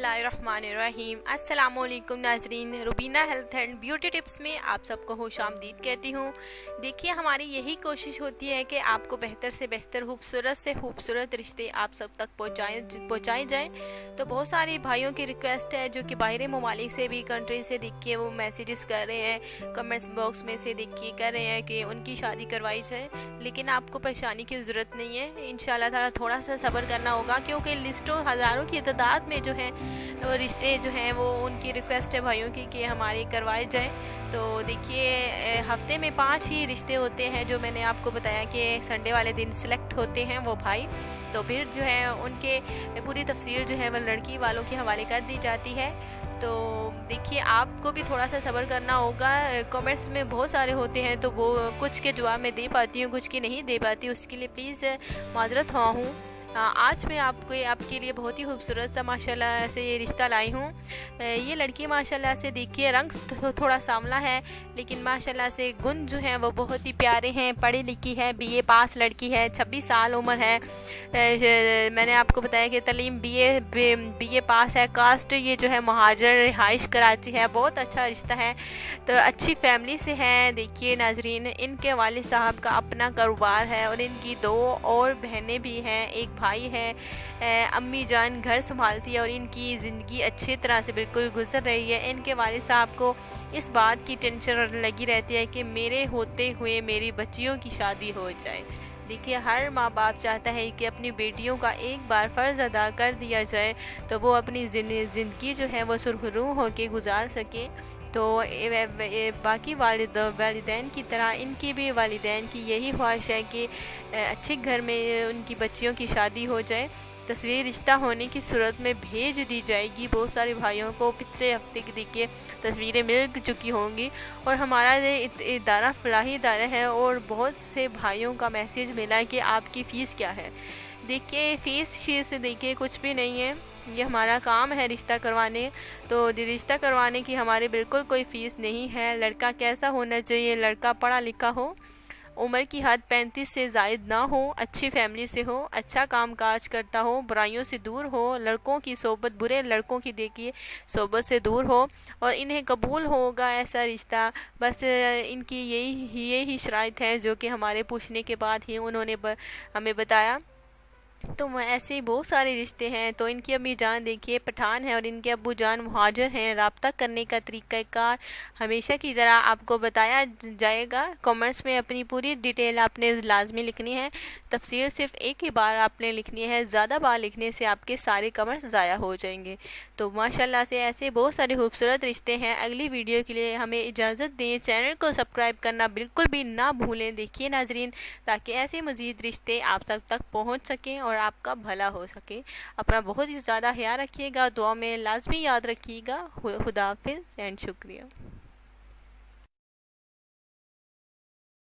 बिस्मिल्लाहिर्रहमानिर्रहीम। अस्सलामुअलैकुम नाजरीन, Rubina health and beauty tips में आप सबको खुशामदीद कहती हूँ। देखिए, हमारी यही कोशिश होती है कि आपको बेहतर से बेहतर, खूबसूरत से खूबसूरत रिश्ते आप सब तक पहुँचाए जाएँ। तो बहुत सारे भाइयों की रिक्वेस्ट है जो कि बाहरी ममालिक से भी, कंट्री से देख के वो मैसेजेस कर रहे हैं, कमेंट्स बॉक्स में से देख के कर रहे हैं कि उनकी शादी करवाई जाए। लेकिन आपको परेशानी की ज़रूरत नहीं है, इंशाल्लाह ताला थोड़ा सा सब्र करना होगा, क्योंकि लिस्टों हज़ारों की तादाद में जो है वो रिश्ते जो हैं वो उनकी रिक्वेस्ट है भाइयों की कि हमारे करवाए जाएं। तो देखिए, हफ्ते में 5 ही रिश्ते होते हैं जो मैंने आपको बताया कि संडे वाले दिन सिलेक्ट होते हैं वो भाई। तो फिर जो है उनके पूरी तफसील जो है वो लड़की वालों के हवाले कर दी जाती है। तो देखिए, आपको भी थोड़ा सा सब्र करना होगा। कमेंट्स में बहुत सारे होते हैं तो वो कुछ के जवाब मैं दे पाती हूँ, कुछ के नहीं दे पाती, उसके लिए प्लीज़ माजरत ख्वाह हूँ। आज मैं आपके लिए बहुत ही खूबसूरत सा माशाल्लाह से ये रिश्ता लाई हूँ। ये लड़की माशाल्लाह से देखिए, रंग थोड़ा सांवला है लेकिन माशाल्लाह से गुण जो हैं वो बहुत ही प्यारे हैं। पढ़ी लिखी है, बीए पास लड़की है, 26 साल उम्र है। मैंने आपको बताया कि तलीम बीए पास है। कास्ट ये जो है महाजर, रिहाइश कराची है। बहुत अच्छा रिश्ता है, तो अच्छी फैमिली से है। देखिए नाजरीन, इनके वालिद साहब का अपना कारोबार है और इनकी 2 और बहनें भी हैं, एक भाई है। अम्मी जान घर संभालती है और इनकी ज़िंदगी अच्छी तरह से बिल्कुल गुजर रही है। इनके वालिद साहब को इस बात की टेंशन लगी रहती है कि मेरे होते हुए मेरी बच्चियों की शादी हो जाए। देखिए, हर माँ बाप चाहता है कि अपनी बेटियों का एक बार फ़र्ज़ अदा कर दिया जाए तो वो अपनी ज़िंदगी जो है वो सुरखरू होकर गुजार सके। तो बाकी वालिदैन की तरह इनकी भी वालिदैन की यही ख्वाहिश है कि अच्छे घर में उनकी बच्चियों की शादी हो जाए। तस्वीर रिश्ता होने की सूरत में भेज दी जाएगी। बहुत सारे भाइयों को पिछले हफ्ते की देखिए तस्वीरें मिल चुकी होंगी और हमारा ये इदारा फलाही इदारा है और बहुत से भाइयों का मैसेज मिला है कि आपकी फ़ीस क्या है। देखिए, फ़ीस से देखिए कुछ भी नहीं है, ये हमारा काम है रिश्ता करवाने। तो रिश्ता करवाने की हमारे बिल्कुल कोई फ़ीस नहीं है। लड़का कैसा होना चाहिए? लड़का पढ़ा लिखा हो, उम्र की हद 35 से ज़ायद ना हो, अच्छी फैमिली से हो, अच्छा काम काज करता हो, बुराइयों से दूर हो, लड़कों की सोबत, बुरे लड़कों की देखिए सोबत से दूर हो और इन्हें कबूल होगा ऐसा रिश्ता। बस इनकी यही शराइत है जो कि हमारे पूछने के बाद ही उन्होंने हमें बताया। तो ऐसे ही बहुत सारे रिश्ते हैं। तो इनकी अम्मी जान देखिए पठान है और इनके अब्बू जान मुहाजिर हैं। रब्ता करने का तरीक़ाकार हमेशा की तरह आपको बताया जाएगा। कमेंट्स में अपनी पूरी डिटेल आपने लाजमी लिखनी है। तफसील सिर्फ एक ही बार आपने लिखनी है, ज़्यादा बार लिखने से आपके सारे कमेंट्स ज़ाया हो जाएंगे। तो माशाल्लाह से ऐसे बहुत सारे खूबसूरत रिश्ते हैं। अगली वीडियो के लिए हमें इजाज़त दें। चैनल को सब्सक्राइब करना बिल्कुल भी ना भूलें। देखिए नाजरीन, ताकि ऐसे मज़ीद रिश्ते आप तक पहुँच सकें और आपका भला हो सके। अपना बहुत ही ज़्यादा ख्याल रखिएगा, दुआ में लाजमी याद रखिएगा। खुदा हाफिज़ एंड शुक्रिया।